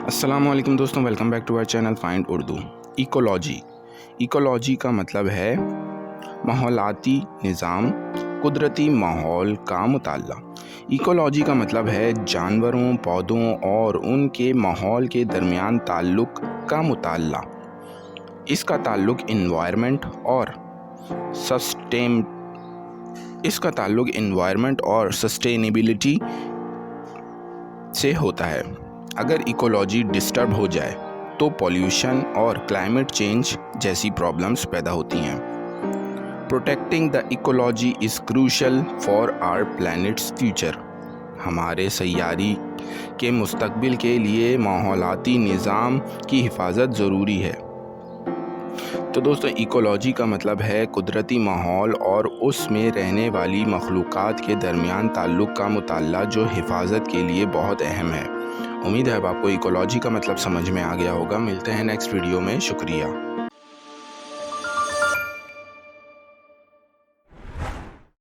السلام علیکم دوستوں، welcome back to our channel find Urdu. Ecology کا مطلب ہے ماحولیاتی نظام، قدرتی ماحول کا مطالعہ۔ ایکولوجی کا مطلب ہے جانوروں، پودوں اور ان کے ماحول کے درمیان تعلق کا مطالعہ۔ اس کا تعلق انوائرمنٹ اور سسٹینیبلٹی سے ہوتا ہے۔ اگر ایکولوجی ڈسٹرب ہو جائے تو پولیوشن اور کلائمیٹ چینج جیسی پرابلمز پیدا ہوتی ہیں۔ Protecting the ecology is crucial for our planet's future. ہمارے سیارے کے مستقبل کے لیے ماحولیاتی نظام کی حفاظت ضروری ہے۔ تو دوستو، ایکولوجی کا مطلب ہے قدرتی ماحول اور اس میں رہنے والی مخلوقات کے درمیان تعلق کا مطالعہ، جو حفاظت کے لیے بہت اہم ہے۔ امید ہے اب آپ کو ایکولوجی کا مطلب سمجھ میں آ گیا ہوگا۔ ملتے ہیں نیکسٹ ویڈیو میں۔ شکریہ۔